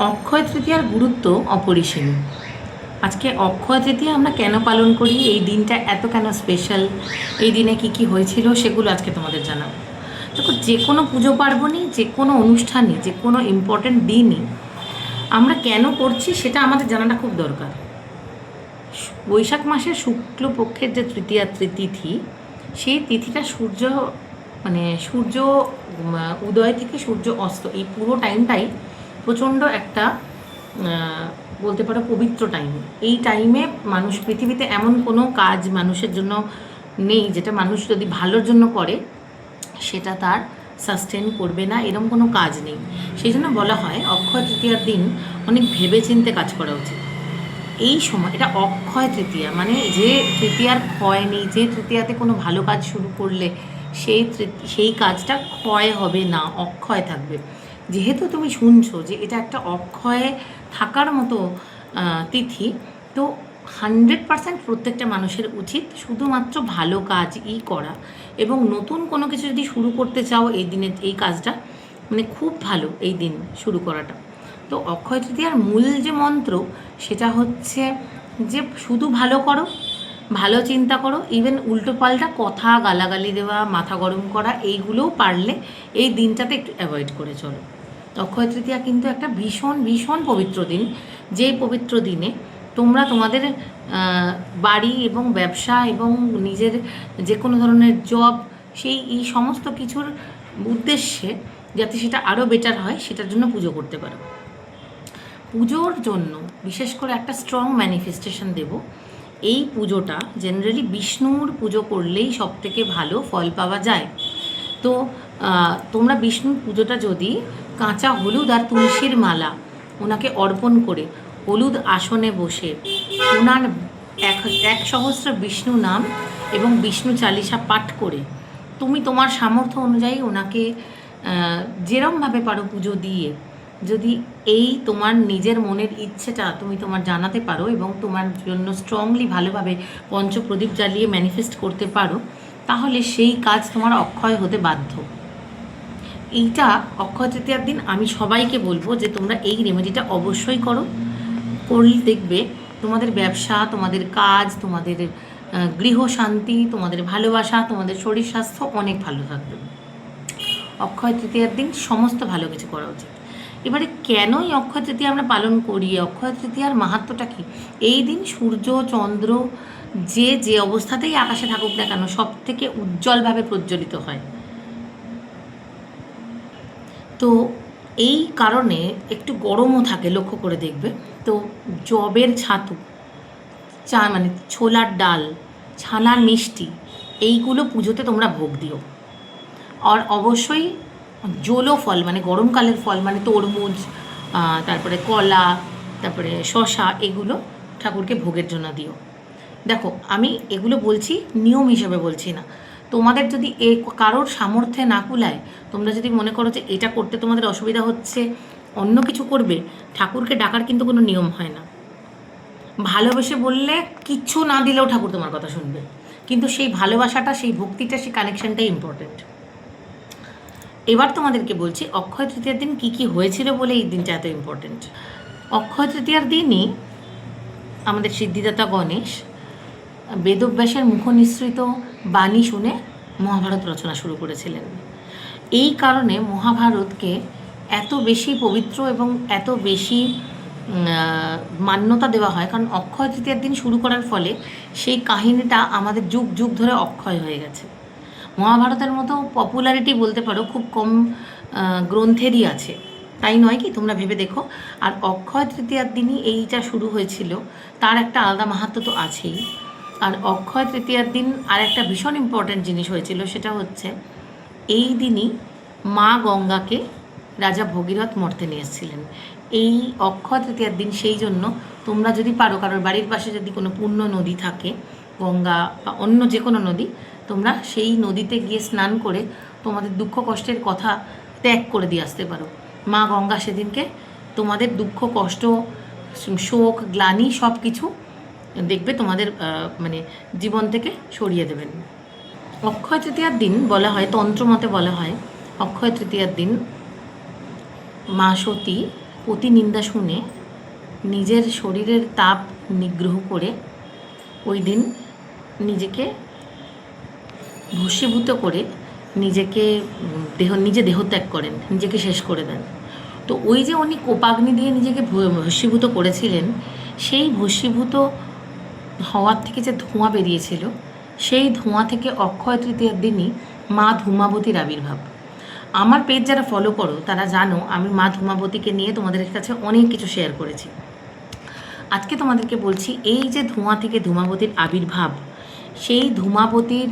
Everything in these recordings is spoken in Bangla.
অক্ষয় তৃতীয়ার গুরুত্ব অপরিসীম। আজকে অক্ষয় তৃতীয়া আমরা কেন পালন করি, এই দিনটা এত কেন স্পেশাল, এই দিনে কি কি হয়েছিল সেগুলো আজকে তোমাদের জানাবো। দেখো, যে কোনো পুজো পার্বণই, যে কোনো অনুষ্ঠানই, যে কোনো ইম্পর্ট্যান্ট দিনই আমরা কেন করছি সেটা আমাদের জানাটা খুব দরকার। বৈশাখ মাসের শুক্লপক্ষের যে তৃতীয়া তিথি, সেই তিথিটা সূর্য উদয় থেকে সূর্য অস্ত, এই পুরো টাইমটাই প্রচণ্ড একটা বলতে পারো পবিত্র টাইম। এই টাইমে মানুষ, পৃথিবীতে এমন কোনো কাজ মানুষের জন্য নেই যেটা মানুষ যদি ভালোর জন্য করে সেটা তার সাস্টেন করবে না, এরকম কোনো কাজ নেই। সেই জন্য বলা হয় অক্ষয় তৃতীয়ার দিন অনেক ভেবেচিন্তে কাজ করা উচিত। এই সময়, এটা অক্ষয় তৃতীয়া মানে যে তৃতীয়ার ক্ষয় নেই, যে তৃতীয়াতে কোনো ভালো কাজ শুরু করলে সেই কাজটা ক্ষয় হবে না, অক্ষয় থাকবে। যেহেতু তুমি শুনছো যে এটা একটা অক্ষয় থাকার মতো তিথি, তো 100% প্রত্যেকটা মানুষের উচিত শুধুমাত্র ভালো কাজই করা। এবং নতুন কোনো কিছু যদি শুরু করতে চাও এই দিনে, এই কাজটা মানে খুব ভালো এই দিন শুরু করাটা। তো অক্ষয় তৃতীয়ার মূল যে মন্ত্র সেটা হচ্ছে যে শুধু ভালো করো, ভালো চিন্তা করো। ইভেন উল্টোপাল্টা কথা, গালাগালি দেওয়া, মাথা গরম করা, এইগুলোও পারলে এই দিনটাতে একটু অ্যাভয়েড করে চলো। অক্ষয় তৃতীয়া কিন্তু একটা ভীষণ ভীষণ পবিত্র দিন, যেই পবিত্র দিনে তোমরা তোমাদের বাড়ি এবং ব্যবসা এবং নিজের যে কোনো ধরনের জব, এই সমস্ত কিছুর উদ্দেশ্যে যাতে সেটা আরও বেটার হয় সেটার জন্য পুজো করতে পারো। পুজোর জন্য বিশেষ করে একটা স্ট্রং ম্যানিফেস্টেশন দেব। এই পুজোটা জেনারেলি বিষ্ণুর পুজো করলেই সব থেকে ভালো ফল পাওয়া যায়। তো তোমরা বিষ্ণুর পুজোটা যদি কাঁচা হলুদ আর তুলসীর মালা ওনাকে অর্পণ করে হলুদ আসনে বসে ওনার 1 সহস্র বিষ্ণু নাম এবং বিষ্ণু চালিসা পাঠ করে তুমি তোমার সামর্থ্য অনুযায়ী ওনাকে যেরমভাবে পারো পুজো দিয়ে যদি এই তোমার নিজের মনের ইচ্ছেটা তুমি তোমার জানাতে পারো এবং তোমার জন্য স্ট্রংলি ভালোভাবে পঞ্চপ্রদীপ জ্বালিয়ে ম্যানিফেস্ট করতে পারো, তাহলে সেই কাজ তোমার অক্ষয় হতে বাধ্য। এইটা অক্ষয় তৃতীয়ার দিন আমি সবাইকে বলবো যে তোমরা এই রেমেডিটা অবশ্যই করো। করলে দেখবে তোমাদের ব্যবসা, তোমাদের কাজ, তোমাদের গৃহ শান্তি, তোমাদের ভালোবাসা, তোমাদের শরীর স্বাস্থ্য অনেক ভালো থাকবে। অক্ষয় তৃতীয়ার দিন সমস্ত ভালো কিছু করা উচিত। এবারে কেনই অক্ষয় তৃতীয়া আমরা পালন করি, অক্ষয় তৃতীয়ার মাহাত্ম্যটা কী? এই দিন সূর্য চন্দ্র যে অবস্থাতেই আকাশে থাকুক না কেন সব থেকে উজ্জ্বলভাবে প্রজ্বলিত হয়। তো এই কারণে একটু গরমও থাকে, লক্ষ্য করে দেখবে। তো জবের ছাতু, মানে ছোলার ডাল, ছানার মিষ্টি, এইগুলো পুজোতে তোমরা ভোগ দিও। আর অবশ্যই জলো ফল মানে গরমকালের ফল মানে তরমুজ, তারপরে কলা, তারপরে শশা, এগুলো ঠাকুরকে ভোগের জন্য দিও। দেখো, আমি এগুলো বলছি নিয়ম হিসেবে বলছি না। তোমাদের যদি কারোর সামর্থ্যে না কুলায়, তোমরা যদি মনে করো যে এটা করতে তোমাদের অসুবিধা হচ্ছে, অন্য কিছু করবে, ঠাকুরকে ডাকার কিন্তু কোনো নিয়ম হয় না। ভালোবেসে বললে কিচ্ছু না দিলেও ঠাকুর তোমার কথা শুনবে, কিন্তু সেই ভালোবাসাটা, সেই ভক্তিটা, সেই কানেকশনটাই ইম্পর্টেন্ট। এবার তোমাদেরকে বলছি অক্ষয় তৃতীয়ার দিন কী কী হয়েছিল বলে এই দিনটা এত ইম্পর্টেন্ট। অক্ষয় তৃতীয়ার দিনই আমাদের সিদ্ধিদাতা গণেশ বেদব্যাসের মুখনিসৃত বাণী শুনে মহাভারত রচনা শুরু করেছিলেন। এই কারণে মহাভারতকে এত বেশি পবিত্র এবং এত বেশি মান্যতা দেওয়া হয়, কারণ অক্ষয় তৃতীয়ার দিন শুরু করার ফলে সেই কাহিনীটা আমাদের যুগ যুগ ধরে অক্ষয় হয়ে গেছে। মহাভারতের মতো পপুলারিটি বলতে পারো খুব কম গ্রন্থেরই আছে, তাই নয় কি? তোমরা ভেবে দেখো। আর অক্ষয় তৃতীয়ার দিনই এইটা শুরু হয়েছিল, তার একটা আলাদা মাহাত্ম্য তো আছেই। আর অক্ষয় তৃতীয়ার দিন আর একটা ভীষণ ইম্পর্ট্যান্ট জিনিস হয়েছিল, সেটা হচ্ছে এই দিনই মা গঙ্গাকে রাজা ভগীরথ মর্তে নিয়ে এসেছিলেন। এই অক্ষয় তৃতীয়ার দিন সেই জন্য তোমরা যদি পারো, কারোর বাড়ির পাশে যদি কোনো পূর্ণ নদী থাকে, গঙ্গা বা অন্য যে কোনো নদী, তোমরা সেই নদীতে গিয়ে স্নান করে তোমাদের দুঃখ কষ্টের কথা ত্যাগ করে দিয়ে আসতে পারো। মা গঙ্গা সেদিনকে তোমাদের দুঃখ কষ্ট, শোক, গ্লানি সব কিছু দেখবে তোমাদের মানে জীবন থেকে সরিয়ে দেবেন। অক্ষয় তৃতীয়ার দিন বলা হয়, তন্ত্রমতে বলা হয়, অক্ষয় তৃতীয়ার দিন মা সতী প্রতিনিন্দা শুনে নিজের শরীরের তাপ নিগ্রহ করে ওই দিন নিজেকে ভস্মীভূত করে নিজেকে নিজে দেহত্যাগ করেন, নিজেকে শেষ করে দেন। তো ওই যে উনি কোপাগ্নি দিয়ে নিজেকে ভস্মীভূত করেছিলেন, সেই ভস্মীভূত হওয়ার থেকে যে ধোঁয়া বেরিয়েছিল, সেই ধোঁয়া থেকে অক্ষয় তৃতীয়ার দিনই মা ধূমাবতীর আবির্ভাব। আমার পেজ যারা ফলো করো তারা জানো আমি মা ধূমাবতীকে নিয়ে তোমাদের কাছে অনেক কিছু শেয়ার করেছি। আজকে তোমাদেরকে বলছি এই যে ধোঁয়া থেকে ধূমাবতীর আবির্ভাব, সেই ধূমাবতীর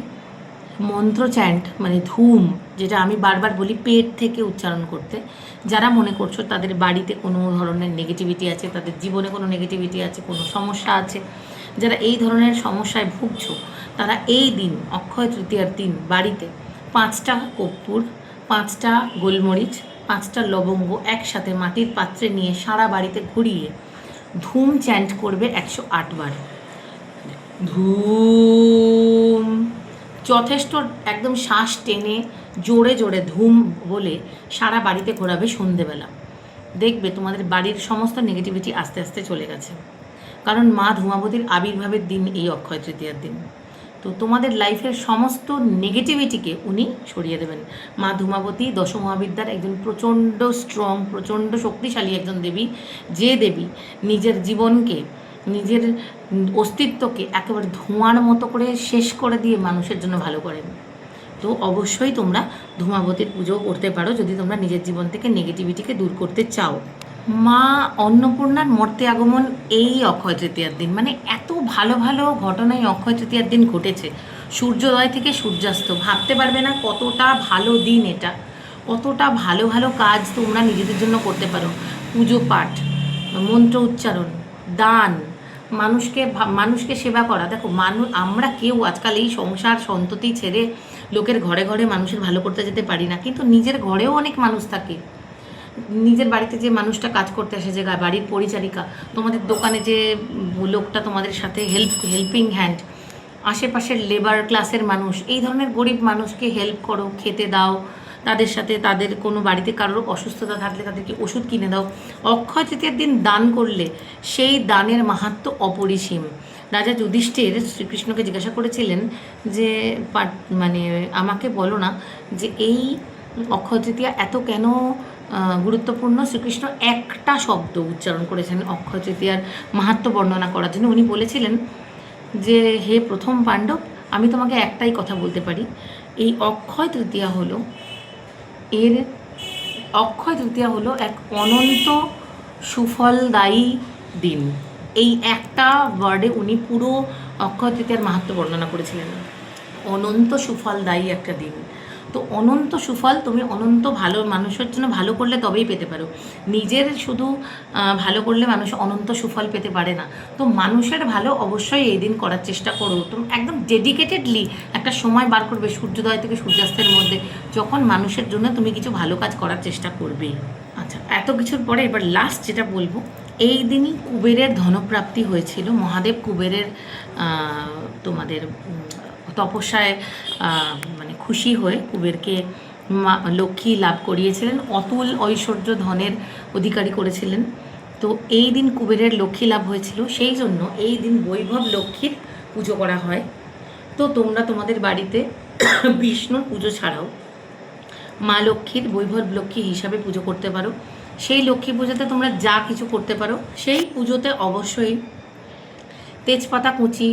মন্ত্র চ্যান্ট মানে ধূম, যেটা আমি বারবার বলি পেট থেকে উচ্চারণ করতে। যারা মনে করছো তাদের বাড়িতে কোনো ধরনের নেগেটিভিটি আছে, তাদের জীবনে কোনো নেগেটিভিটি আছে, কোনো সমস্যা আছে, যারা এই ধরনের সমস্যায় ভুগছো, তারা এই দিন অক্ষয় তৃতীয়ার দিন বাড়িতে 5টা কর্পূর, 5টা গোলমরিচ, 5টা লবঙ্গ একসাথে মাটির পাত্রে নিয়ে সারা বাড়িতে ঘুরিয়ে ধূম চ্যান্ট করবে 108 বার। ধূম যথেষ্ট একদম শ্বাস টেনে জোরে জোরে ধূম বলে সারা বাড়িতে ঘোরাবে সন্ধেবেলা। দেখবে তোমাদের বাড়ির সমস্ত নেগেটিভিটি আস্তে আস্তে চলে গেছে, কারণ মা ধূমাবতীর আবির্ভাবের দিন এই অক্ষয় তৃতীয়ার দিন। তো তোমাদের লাইফের সমস্ত নেগেটিভিটিকে উনি সরিয়ে দেবেন। মা ধূমাবতী দশমহাবিদ্যার একজন প্রচণ্ড স্ট্রং, প্রচণ্ড শক্তিশালী একজন দেবী, যে দেবী নিজের জীবনকে, নিজের অস্তিত্বকে একেবারে ধোঁয়ার মতো করে শেষ করে দিয়ে মানুষের জন্য ভালো করেন। তো অবশ্যই তোমরা ধূমাবতীর পুজো করতে পারো যদি তোমরা নিজের জীবন থেকে নেগেটিভিটিকে দূর করতে চাও। মা অন্নপূর্ণার মর্তে আগমন এই অক্ষয় তৃতীয়ার দিন, মানে এত ভালো ভালো ঘটনাই অক্ষয় তৃতীয়ার দিন ঘটেছে। সূর্যোদয় থেকে সূর্যাস্ত, ভাবতে পারবে না কতটা ভালো দিন এটা, কতটা ভালো ভালো কাজ তোমরা নিজেদের জন্য করতে পারো। পুজো পাঠ, মন্ত্র উচ্চারণ, দান, মানুষকে সেবা করা। দেখো আমরা কেউ আজকাল এই সংসার সন্ততি ছেড়ে লোকের ঘরে ঘরে মানুষের ভালো করতে যেতে পারি না, কিন্তু নিজের ঘরেও অনেক মানুষ থাকে। নিজের বাড়িতে যে মানুষটা কাজ করতে আসে, যে বাড়ির পরিচারিকা, তোমাদের দোকানে যে লোকটা তোমাদের সাথে হেল্পিং হ্যান্ড, আশেপাশের লেবার ক্লাসের মানুষ, এই ধরনের গরিব মানুষকে হেল্প করো, খেতে দাও, তাদের সাথে তাদের কোনো বাড়িতে কারোর অসুস্থতা থাকলে তাদেরকে ওষুধ কিনে দাও। অক্ষয় তৃতীয়ার দিন দান করলে সেই দানের মাহাত্ম্য অপরিসীম। রাজা যুধিষ্ঠির শ্রীকৃষ্ণকে জিজ্ঞাসা করেছিলেন যে মানে আমাকে বলো না যে এই অক্ষয় তৃতীয়া এত কেন গুরুত্বপূর্ণ। শ্রীকৃষ্ণ একটা শব্দ উচ্চারণ করেছেন অক্ষয় তৃতীয়ার মাহাত্ম্য বর্ণনা করার জন্য। উনি বলেছিলেন যে হে প্রথম পাণ্ডব, আমি তোমাকে একটাই কথা বলতে পারি, এই অক্ষয় তৃতীয়া হলো এক অনন্ত সুফলদায়ী দিন। এই একটা ওয়ার্ডে উনি পুরো অক্ষয় তৃতীয়ার মাহাত্ম্য বর্ণনা করেছিলেন। অনন্ত সুফলদায়ী একটা দিন। তো অনন্ত সুফল তুমি অনন্ত ভালো মানুষের জন্য ভালো করলে তবেই পেতে পারো। নিজের শুধু ভালো করলে মানুষ অনন্ত সুফল পেতে পারে না। তো মানুষের ভালো অবশ্যই এই দিন করার চেষ্টা করো। তুমি একদম ডেডিকেটেডলি একটা সময় বার করবে সূর্যোদয় থেকে সূর্যাস্তের মধ্যে, যখন মানুষের জন্য তুমি কিছু ভালো কাজ করার চেষ্টা করবে। আচ্ছা, এত কিছুর পরে এবার লাস্ট যেটা বলবো, এই দিনই কুবেরের ধনপ্রাপ্তি হয়েছিল। মহাদেব কুবেরের তোমাদের তপস্যায় মানে খুশি হয়ে কুবেরকে লক্ষ্মী লাভ করিয়েছিলেন, অতুল ঐশ্বর্য ধনের অধিকারী করেছিলেন। তো এই দিন কুবেরের লক্ষ্মী লাভ হয়েছিল, সেই জন্য এই দিন বৈভব লক্ষ্মীর পুজো করা হয়। তো তোমরা তোমাদের বাড়িতে বিষ্ণুর পুজো ছাড়াও মা লক্ষ্মীর বৈভব লক্ষ্মী হিসাবে পুজো করতে পারো। সেই লক্ষ্মী পুজোতে তোমরা যা কিছু করতে পারো, সেই পুজোতে অবশ্যই তেজপাতা কুচি,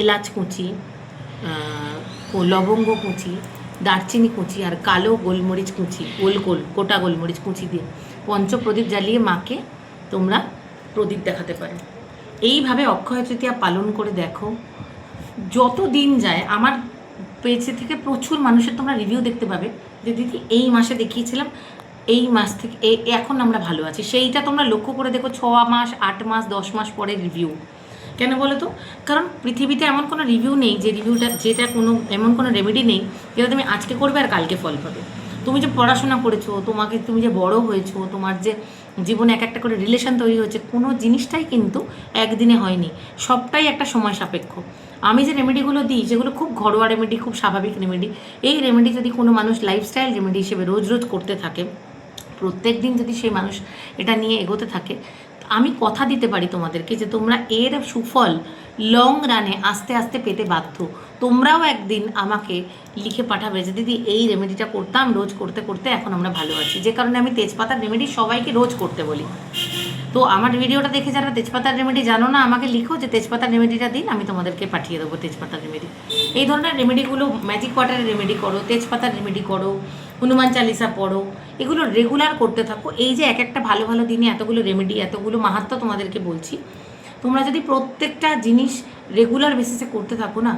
এলাচ কুচি, লবঙ্গ কুচি, দারচিনি কুচি আর কালো গোলমরিচ কুচি, গোটা গোলমরিচ কুচি দিয়ে পঞ্চপ্রদীপ জ্বালিয়ে মাকে তোমরা প্রদীপ দেখাতে পারো। এইভাবে অক্ষয় তৃতীয়া পালন করে দেখো। যত দিন যায় আমার পেজে থেকে প্রচুর মানুষের তোমরা রিভিউ দেখতে পাবে যে দিদি এই মাসে দেখিয়েছিলাম, এই মাস থেকে এখন আমরা ভালো আছি। সেইটা তোমরা লক্ষ্য করে দেখো 6 মাস, 8 মাস, 10 মাস পরে রিভিউ। কেন বলো তো? কারণ পৃথিবীতে এমন কোনো রিভিউ নেই যেটা এমন কোনো রেমেডি নেই যেটা তুমি আজকে করবে আর কালকে ফল পাবে। তুমি যে পড়াশোনা করেছো, তুমি যে বড় হয়েছো, তোমার যে জীবনে একটা করে রিলেশন তৈরি হয়েছে, কোনো জিনিসটাই কিন্তু একদিনে হয়নি, সবটাই একটা সময় সাপেক্ষ। আমি যে রেমেডিগুলো দিই সেগুলো খুব ঘরোয়া রেমেডি, খুব স্বাভাবিক রেমেডি। এই রেমেডি যদি কোনো মানুষ লাইফস্টাইল রেমেডি হিসেবে রোজ রোজ করতে থাকে, প্রত্যেক দিন যদি সেই মানুষ এটা নিয়ে এগোতে থাকে, আমি কথা দিতে পারি তোমাদেরকে যে তোমরা এর সুফল লং রানে আস্তে আস্তে পেতে বাধ্য। তোমরাও একদিন আমাকে লিখে পাঠাবে যে দিদি এই রেমেডিটা করতাম, রোজ করতে করতে এখন আমরা ভালো আছি। যে কারণে আমি তেজপাতার রেমেডি সবাইকে রোজ করতে বলি। তো আমার ভিডিওটা দেখে যারা তেজপাতার রেমেডি জানো না, আমাকে লিখো যে তেজপাতার রেমেডিটা দিন, আমি তোমাদেরকে পাঠিয়ে দেবো তেজপাতার রেমেডি। এই ধরনের রেমেডিগুলো, ম্যাজিক ওয়াটারের রেমেডি করো, তেজপাতার রেমেডি করো, হনুমান চালিসা পড়ো, এগুলো রেগুলার করতে থাকো। এই যে এক একটা ভালো ভালো দিনে এতগুলো রেমেডি, এতগুলো মাহাত্ম্য তোমাদেরকে বলছি, তোমরা যদি প্রত্যেকটা জিনিস রেগুলার বেসিসে করতে থাকো না,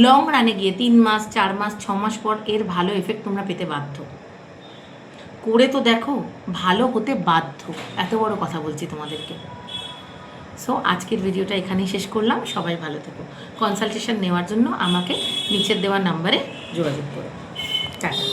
লং রানে গিয়ে 3 মাস 4 মাস 6 মাস পর এর ভালো এফেক্ট তোমরা পেতে বাধ্য। করে তো দেখো, ভালো হতে বাধ্য। এত বড় কথা বলছি তোমাদেরকে। সো আজকের ভিডিওটা এখানেই শেষ করলাম। সবাই ভালো থেকো। কনসালটেশন নেওয়ার জন্য আমাকে নিচের দেওয়া নাম্বারে যোগাযোগ করো। টাটা।